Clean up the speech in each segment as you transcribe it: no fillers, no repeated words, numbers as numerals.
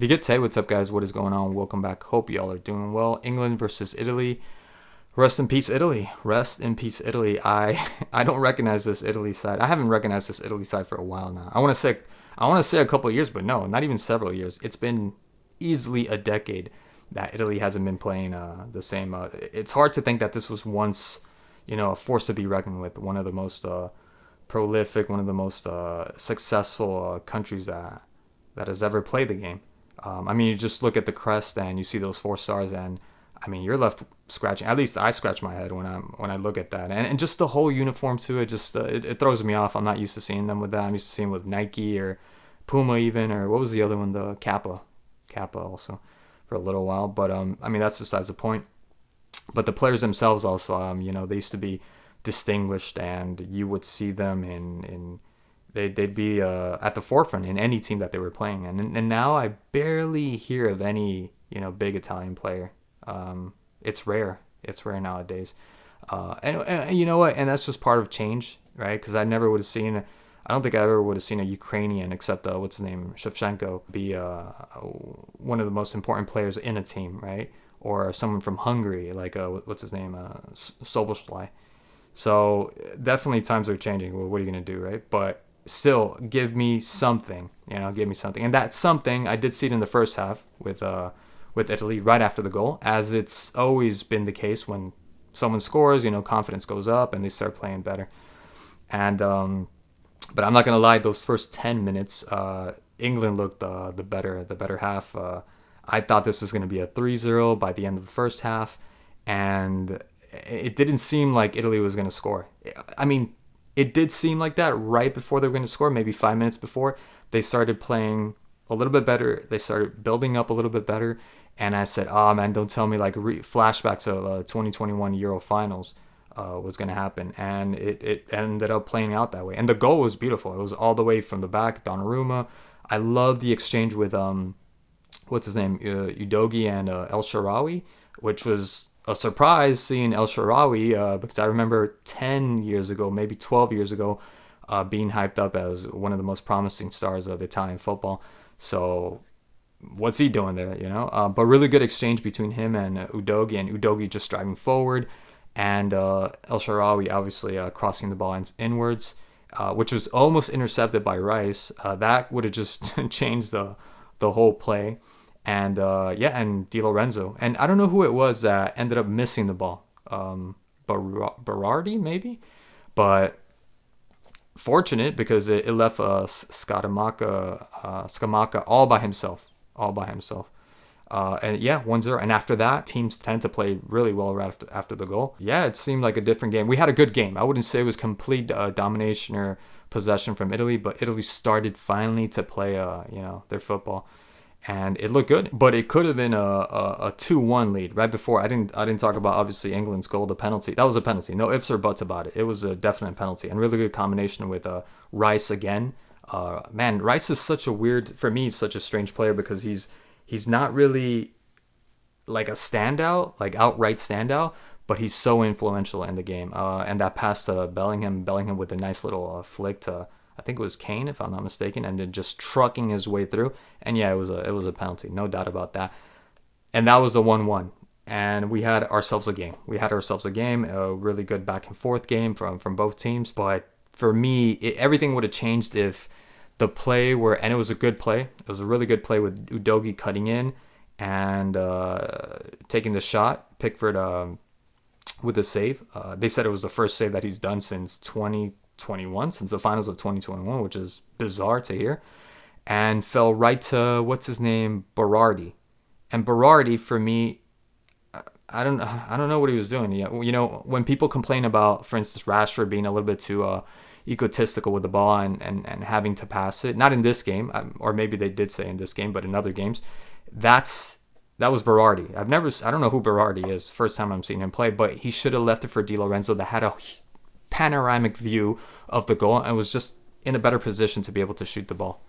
Vigete, what's up, guys? What is going on? Welcome back. Hope y'all are doing well. England versus Italy. Rest in peace, Italy. Rest in peace, Italy. I don't recognize this Italy side. I haven't recognized this Italy side for a while now. I want to say a couple of years, but no, not even several years. It's been easily a decade that Italy hasn't been playing the same. It's hard to think that this was once, a force to be reckoned with. One of the most prolific, one of the most successful countries that has ever played the game. You just look at the crest and you see those 4 stars, and you're left scratching. At least I scratch my head when I look at that, and just the whole uniform too. It throws me off. I'm not used to seeing them with that. I'm used to seeing with Nike or Puma even, or what was the other one? The Kappa also for a little while. But that's besides the point. But the players themselves also, they used to be distinguished, and you would see them in they'd be at the forefront in any team that they were playing in. And now I barely hear of any big Italian player. It's rare. It's rare nowadays. And you know what? And that's just part of change, right? Because I never would have seen. I don't think I ever would have seen a Ukrainian, except what's his name, Shevchenko, be one of the most important players in a team, right? Or someone from Hungary, like what's his name, Soboslai. So definitely times are changing. Well, what are you gonna do, right? But still, give me something. Give me something. And that something, I did see it in the first half with Italy right after the goal, as it's always been the case when someone scores. Confidence goes up and they start playing better. And but I'm not gonna lie, those first 10 minutes, England looked the better half. I thought this was gonna be a 3-0 by the end of the first half, and it didn't seem like Italy was gonna score. It did seem like that right before they were going to score, maybe 5 minutes before. They started playing a little bit better. They started building up a little bit better. And I said, oh, man, don't tell me like flashbacks of 2021 Euro finals was going to happen. And it ended up playing out that way. And the goal was beautiful. It was all the way from the back, Donnarumma. I love the exchange with, what's his name, Udogi and El Shaarawy, which was a surprise seeing El Shaarawy, because I remember 10 years ago, maybe 12 years ago, being hyped up as one of the most promising stars of Italian football. So what's he doing there, But really good exchange between him and Udogi just driving forward, and El Shaarawy obviously crossing the ball inwards, which was almost intercepted by Rice. That would have just changed the whole play. And and Di Lorenzo, and I don't know who it was that ended up missing the ball. Berardi maybe, but fortunate because it left Scamacca all by himself. And 1-0. And after that, teams tend to play really well right after the goal. Yeah, it seemed like a different game. We had a good game. I wouldn't say it was complete domination or possession from Italy, but Italy started finally to play their football, and it looked good. But it could have been a 2-1 lead right before. I didn't talk about obviously England's goal, the penalty. That was a penalty, no ifs or buts about it. It was a definite penalty, and really good combination with Rice again. Rice is such a weird, for me, such a strange player, because he's not really like a standout, like outright standout, but he's so influential in the game. And that pass to Bellingham with a nice little flick to, I think it was Kane, if I'm not mistaken, and then just trucking his way through. And yeah, it was a penalty, no doubt about that. And that was the 1-1. And we had ourselves a game. A really good back and forth game from both teams. But for me, everything would have changed if the play were, and it was a good play. It was a really good play with Udogi cutting in and taking the shot. Pickford with a save. They said it was the first save that he's done since 2021, since the finals of 2021, which is bizarre to hear. And fell right to, what's his name, Berardi. And Berardi, for me, I don't know what he was doing. When people complain about, for instance, Rashford being a little bit too egotistical with the ball and having to pass it, not in this game, or maybe they did say in this game, but in other games, that was Berardi. I don't know who Berardi is. First time I'm seeing him play, but he should have left it for Di Lorenzo, that had a panoramic view of the goal and was just in a better position to be able to shoot the ball.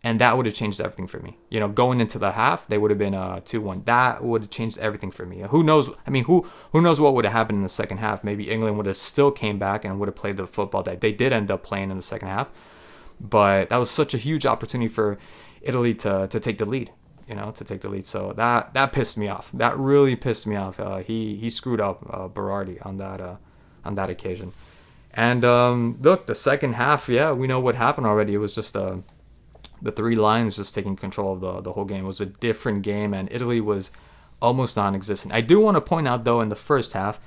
And that would have changed everything for me. Going into the half, they would have been 2-1. That would have changed everything for me. Who knows? Who knows what would have happened in the second half? Maybe England would have still came back and would have played the football that they did end up playing in the second half. But that was such a huge opportunity for Italy to take the lead. to take the lead. So that pissed me off. That really pissed me off. He screwed up Berardi on that occasion. And look, the second half, yeah, we know what happened already. It was just the three lions just taking control of the whole game. It was a different game, and Italy was almost non-existent. I do want to point out, though, in the first half,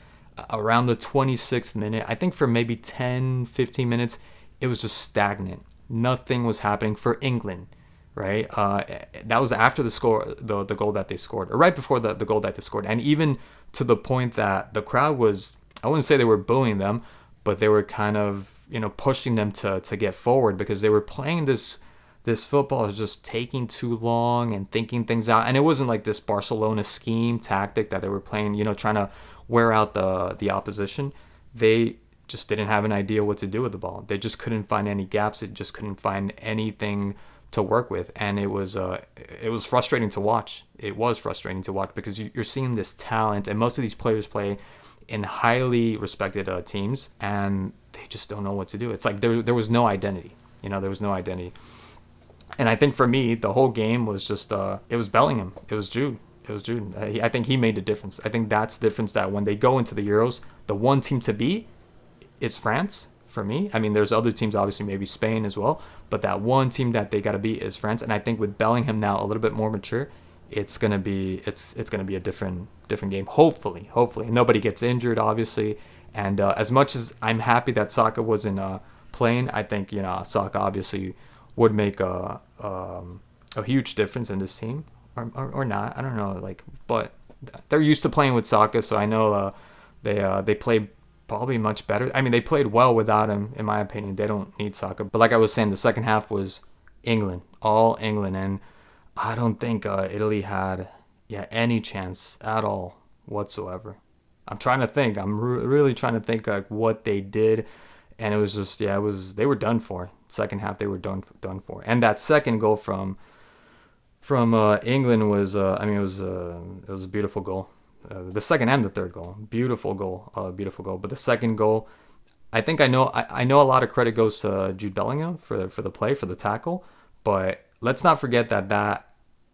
around the 26th minute, I think for maybe 10, 15 minutes, it was just stagnant. Nothing was happening for England, right? That was after the goal that they scored, or right before the goal that they scored. And even to the point that the crowd was, I wouldn't say they were booing them, but they were kind of, pushing them to get forward, because they were playing this football is just taking too long and thinking things out. And it wasn't like this Barcelona scheme tactic that they were playing, trying to wear out the opposition. They just didn't have an idea what to do with the ball. They just couldn't find any gaps. It just couldn't find anything to work with. And it was frustrating to watch. It was frustrating to watch, because you're seeing this talent, and most of these players play in highly respected teams, and they just don't know what to do. It's like there was no identity. There was no identity. And I think for me, the whole game was just, it was Bellingham. It was Jude. I think he made the difference. I think that's the difference, that when they go into the Euros, the one team to beat is France, for me. I mean, there's other teams, obviously, maybe Spain as well. But that one team that they got to beat is France. And I think with Bellingham now a little bit more mature, it's going to be a different game, hopefully. And nobody gets injured, obviously. And as much as I'm happy that Saka wasn't playing, I think, Saka obviously would make a huge difference in this team, or not. I don't know, but they're used to playing with Saka, so I know they play probably much better. I mean, they played well without him, in my opinion. They don't need Saka. But like I was saying, the second half was England, all England, and I don't think Italy had any chance at all whatsoever. I'm trying to think. I'm really trying to think what they did. And it was just, they were done for. Second half, they were done for. And that second goal from England was, it was a beautiful goal. The second and the third goal, beautiful goal. But the second goal, I think I know a lot of credit goes to Jude Bellingham for the play, for the tackle. But let's not forget that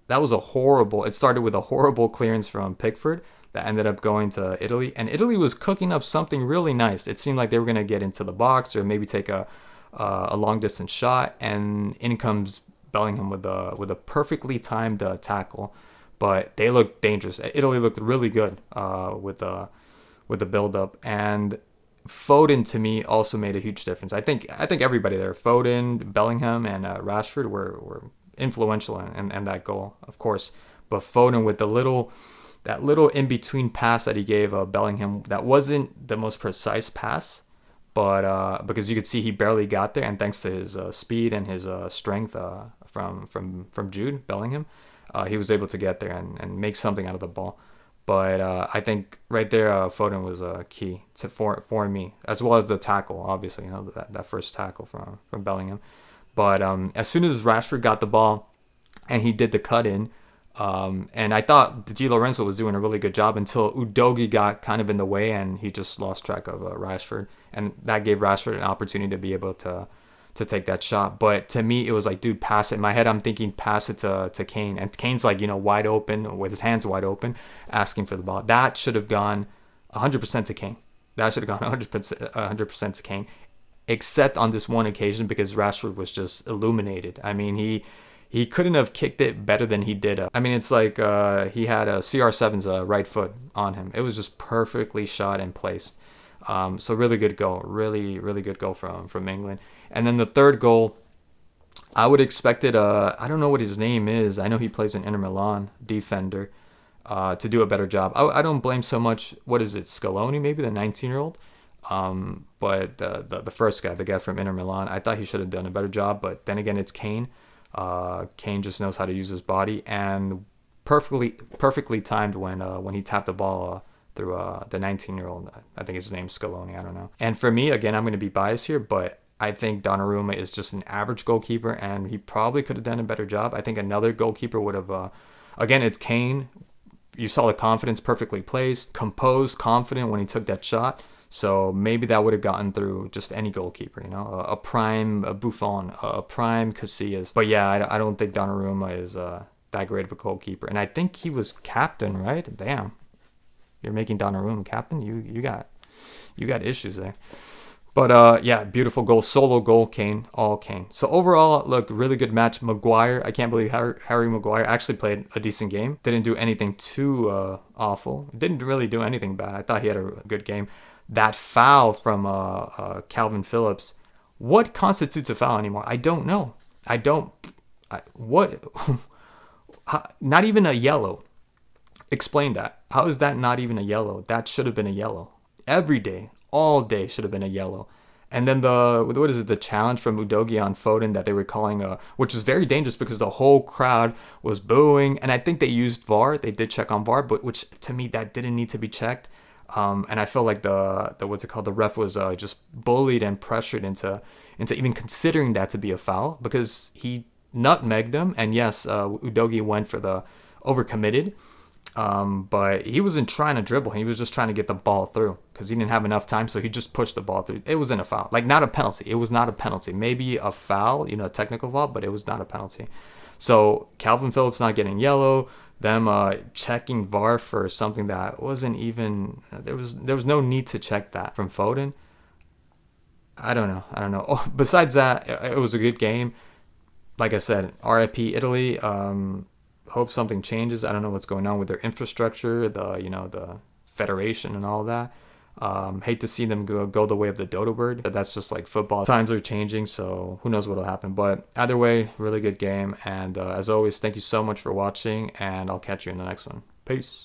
was it started with a horrible clearance from Pickford that ended up going to Italy. And Italy was cooking up something really nice. It seemed like they were going to get into the box, or maybe take a long distance shot, and in comes Bellingham with a perfectly timed tackle. But they looked dangerous. Italy looked really good with the build up, and Foden, to me, also made a huge difference. I think everybody there, Foden, Bellingham, and Rashford were influential in that goal, of course. But Foden with that little in between pass that he gave Bellingham, that wasn't the most precise pass, but because you could see he barely got there, and thanks to his speed and his strength from Jude Bellingham, he was able to get there and make something out of the ball. But I think right there, Foden was key for me, as well as the tackle, obviously, that first tackle from Bellingham. But as soon as Rashford got the ball and he did the cut in, and I thought Di Lorenzo was doing a really good job until Udogie got kind of in the way, and he just lost track of Rashford, and that gave Rashford an opportunity to be able to take that shot. But to me, it was like, dude, pass it. In my head, I'm thinking pass it to Kane, and Kane's like, wide open, with his hands wide open, asking for the ball. That should have gone 100% to Kane. That should have gone 100% to Kane, except on this one occasion, because Rashford was just illuminated. I mean, he couldn't have kicked it better than he did. I mean, it's like he had a CR7's right foot on him. It was just perfectly shot and placed. So really good goal. Really, really good goal from England. And then the third goal, I would expect it, I don't know what his name is. I know he plays in Inter Milan, defender, to do a better job. I don't blame so much, what is it, Scaloni, maybe, the 19-year-old? But the first guy, the guy from Inter Milan, I thought he should have done a better job. But then again, it's Kane. Kane just knows how to use his body, and perfectly timed when he tapped the ball through the 19-year-old. I think his name's Scaloni. I don't know. And for me, again, I'm going to be biased here, but I think Donnarumma is just an average goalkeeper, and he probably could have done a better job. I think another goalkeeper would have. Again, it's Kane. You saw the confidence, perfectly placed, composed, confident when he took that shot. So maybe that would have gotten through just any goalkeeper, a prime Buffon, a prime Casillas. But yeah, I don't think Donnarumma that great of a goalkeeper. And I think he was captain, right? Damn, you're making Donnarumma captain. You got issues there. But yeah, beautiful goal, solo goal, Kane, all Kane. So overall, look, really good match. Maguire, I can't believe Harry Maguire actually played a decent game. Didn't do anything too awful. Didn't really do anything bad. I thought he had a good game. That foul from Calvin Phillips. What constitutes a foul anymore? I don't know. I don't. What? Not even a yellow. Explain that. How is that not even a yellow? That should have been a yellow. Every day, all day should have been a yellow. And then what is it, the challenge from Udogie on Foden that they were calling which was very dangerous because the whole crowd was booing. And I think they used VAR. They did check on VAR, but which to me that didn't need to be checked. And I feel like the what's it called, the ref was just bullied and pressured into even considering that to be a foul because he nutmegged him. And yes, Udogie went for the overcommitted. But he wasn't trying to dribble. He was just trying to get the ball through because he didn't have enough time. So he just pushed the ball through. It wasn't a foul, like not a penalty. It was not a penalty. Maybe a foul, a technical foul, but it was not a penalty. So Calvin Phillips not getting yellow, them checking VAR for something that wasn't even, there was no need to check that from Foden. I don't know. Oh, besides that, it was a good game. Like I said, RIP Italy. Hope something changes. I don't know what's going on with their infrastructure, the federation and all that. Hate to see them go the way of the dodo bird. That's just like football. Times are changing, so who knows what'll happen. But either way, really good game. And as always, thank you so much for watching, and I'll catch you in the next one. Peace.